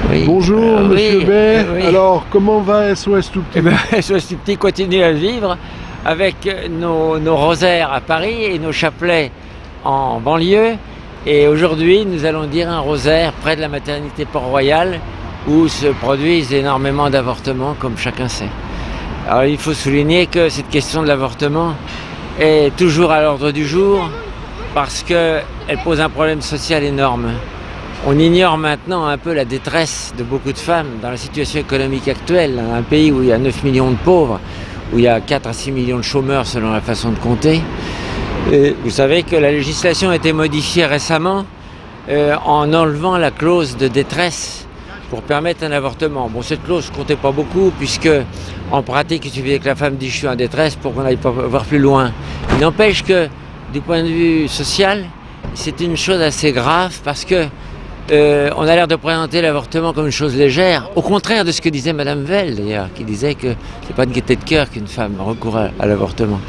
Oui. Bonjour Monsieur Oui, Bay, oui. alors comment va SOS Tout Petit? Eh ben, SOS Tout Petit continue à vivre avec nos rosaires à Paris et nos chapelets en banlieue. Et aujourd'hui, nous allons dire un rosaire près de la maternité Port-Royal où se produisent énormément d'avortements, comme chacun sait. Alors il faut souligner que cette question de l'avortement est toujours à l'ordre du jour parce qu'elle pose un problème social énorme. On ignore maintenant un peu la détresse de beaucoup de femmes dans la situation économique actuelle, un pays où il y a 9 millions de pauvres, où il y a 4 à 6 millions de chômeurs selon la façon de compter. Et vous savez que la législation a été modifiée récemment en enlevant la clause de détresse pour permettre un avortement. Bon, cette clause ne comptait pas beaucoup puisque en pratique il suffisait que la femme dise je suis en détresse pour qu'on n'aille pas voir plus loin. Il n'empêche que du point de vue social, c'est une chose assez grave parce que on a l'air de présenter l'avortement comme une chose légère, au contraire de ce que disait Madame Veil d'ailleurs, qui disait que c'est pas de gaieté de cœur qu'une femme recourt à l'avortement.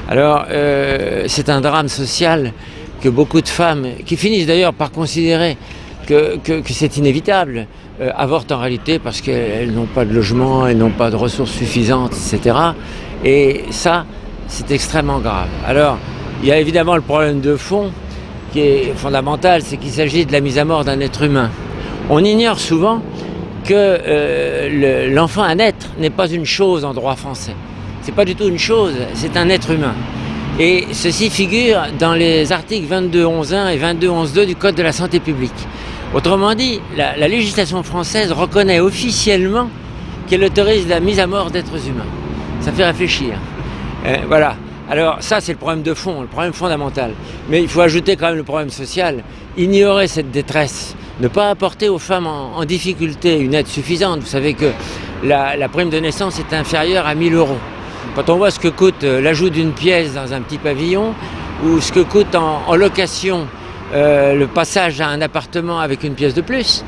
Alors c'est un drame social que beaucoup de femmes, qui finissent d'ailleurs par considérer que c'est inévitable, avortent en réalité parce qu'elles n'ont pas de logement, elles n'ont pas de ressources suffisantes, etc. Et ça, c'est extrêmement grave. Alors, il y a évidemment le problème de fond, qui est fondamental, c'est qu'il s'agit de la mise à mort d'un être humain. On ignore souvent que l'enfant à naître n'est pas une chose en droit français. C'est pas du tout une chose, c'est un être humain. Et ceci figure dans les articles 22.11.1 et 22.11.2 du Code de la santé publique. Autrement dit, la législation française reconnaît officiellement qu'elle autorise la mise à mort d'êtres humains. Ça fait réfléchir. Voilà. Alors ça, c'est le problème de fond, le problème fondamental. Mais il faut ajouter quand même le problème social. Ignorer cette détresse, ne pas apporter aux femmes en difficulté une aide suffisante. Vous savez que la prime de naissance est inférieure à 1 000 €. Quand on voit ce que coûte l'ajout d'une pièce dans un petit pavillon, ou ce que coûte en location le passage à un appartement avec une pièce de plus,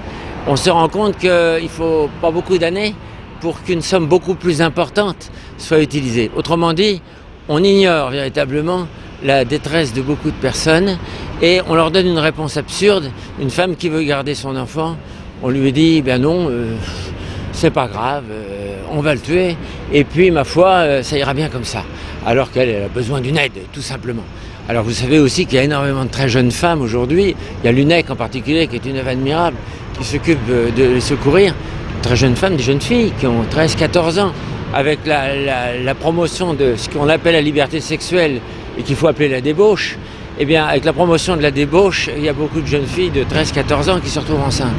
on se rend compte qu'il ne faut pas beaucoup d'années pour qu'une somme beaucoup plus importante soit utilisée. Autrement dit, on ignore véritablement la détresse de beaucoup de personnes et on leur donne une réponse absurde. Une femme qui veut garder son enfant, on lui dit ben non, c'est pas grave, on va le tuer et puis ma foi, ça ira bien comme ça. Alors qu'elle a besoin d'une aide, tout simplement. Alors vous savez aussi qu'il y a énormément de très jeunes femmes aujourd'hui, il y a l'UNEC en particulier qui est une œuvre admirable, qui s'occupe de les secourir, très jeunes femmes, des jeunes filles qui ont 13-14 ans. Avec la promotion de ce qu'on appelle la liberté sexuelle et qu'il faut appeler la débauche, eh bien avec la promotion de la débauche, il y a beaucoup de jeunes filles de 13-14 ans qui se retrouvent enceintes.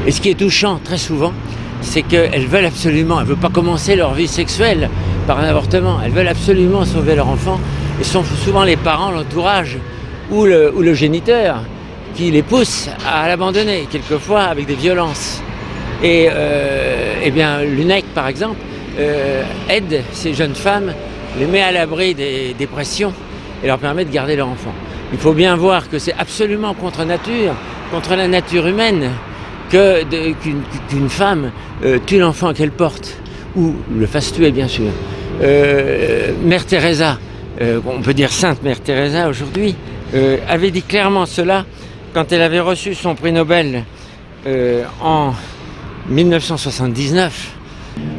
Et ce qui est touchant très souvent, c'est qu'elles veulent absolument, elles ne veulent pas commencer leur vie sexuelle par un avortement, elles veulent absolument sauver leur enfant et sont souvent les parents, l'entourage ou le géniteur qui les pousse à l'abandonner, quelquefois avec des violences. Et eh bien l'UNEC par exemple, aide ces jeunes femmes, les met à l'abri des dépressions et leur permet de garder leur enfant. Il faut bien voir que c'est absolument contre nature, contre la nature humaine, qu'une femme tue l'enfant qu'elle porte, ou le fasse tuer bien sûr. Mère Teresa, on peut dire Sainte Mère Teresa aujourd'hui, avait dit clairement cela quand elle avait reçu son prix Nobel en 1979.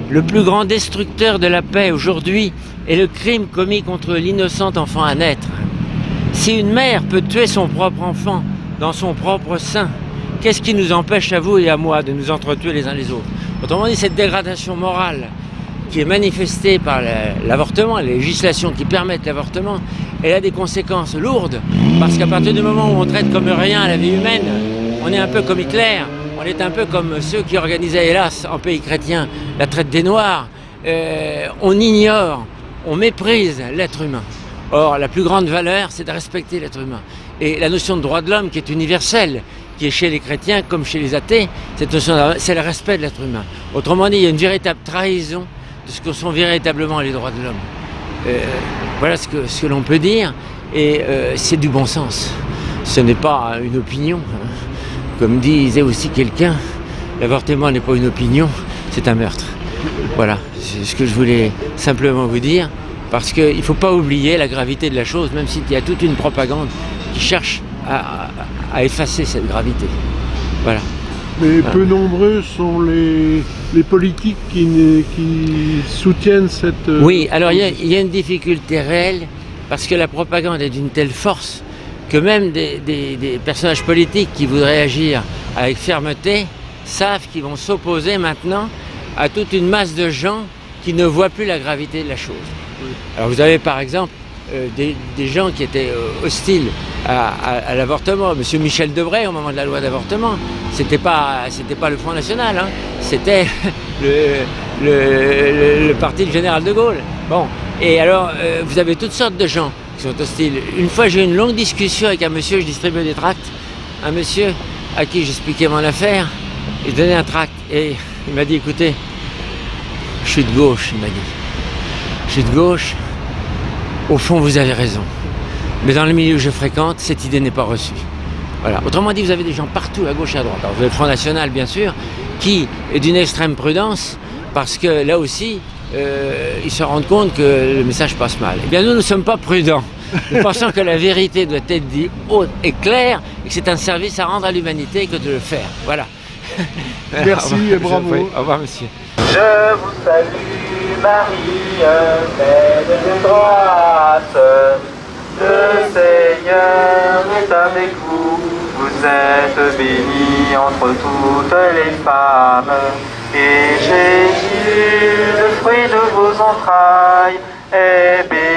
Le plus grand destructeur de la paix aujourd'hui est le crime commis contre l'innocent enfant à naître. Si une mère peut tuer son propre enfant dans son propre sein, qu'est-ce qui nous empêche à vous et à moi de nous entretuer les uns les autres? Autrement dit, cette dégradation morale qui est manifestée par l'avortement, les législations qui permettent l'avortement, elle a des conséquences lourdes, parce qu'à partir du moment où on traite comme rien la vie humaine, on est un peu comme Hitler. On est un peu comme ceux qui organisaient, hélas, en pays chrétien, la traite des Noirs. On ignore, on méprise l'être humain. Or, la plus grande valeur, c'est de respecter l'être humain. Et la notion de droit de l'homme, qui est universelle, qui est chez les chrétiens comme chez les athées, cette notion, c'est le respect de l'être humain. Autrement dit, il y a une véritable trahison de ce que sont véritablement les droits de l'homme. Voilà ce que l'on peut dire, et c'est du bon sens. Ce n'est pas une opinion. Comme disait aussi quelqu'un, l'avortement n'est pas une opinion, c'est un meurtre. Voilà, c'est ce que je voulais simplement vous dire, parce qu'il ne faut pas oublier la gravité de la chose, même s'il y a toute une propagande qui cherche à effacer cette gravité. Voilà. Mais peu nombreux sont les politiques qui soutiennent cette... Oui, alors il y a une difficulté réelle, parce que la propagande est d'une telle force que même des personnages politiques qui voudraient agir avec fermeté savent qu'ils vont s'opposer maintenant à toute une masse de gens qui ne voient plus la gravité de la chose. Oui. Alors vous avez par exemple des gens qui étaient hostiles à l'avortement. Monsieur Michel Debré, au moment de la loi d'avortement, c'était pas le Front National, hein, c'était le parti du général de Gaulle. Bon, et alors vous avez toutes sortes de gens qui sont hostiles. Une fois j'ai eu une longue discussion avec un monsieur, je distribuais des tracts, un monsieur à qui j'expliquais mon affaire, il donnait un tract et il m'a dit, écoutez, je suis de gauche, il m'a dit. Je suis de gauche, au fond vous avez raison. Mais dans le milieu que je fréquente, cette idée n'est pas reçue. Voilà. Autrement dit, vous avez des gens partout, à gauche et à droite. Alors, vous avez le Front National, bien sûr, qui est d'une extrême prudence, parce que là aussi, ils se rendent compte que le message passe mal. Eh bien, nous ne sommes pas prudents. Nous pensons que la vérité doit être dite haute et claire, et que c'est un service à rendre à l'humanité que de le faire. Voilà. Merci et bravo. Au revoir, monsieur. Je vous salue, Marie, pleine de grâce. Le Seigneur est avec vous. Vous êtes bénie entre toutes les femmes. Et Jésus, le fruit de vos entrailles, est béni.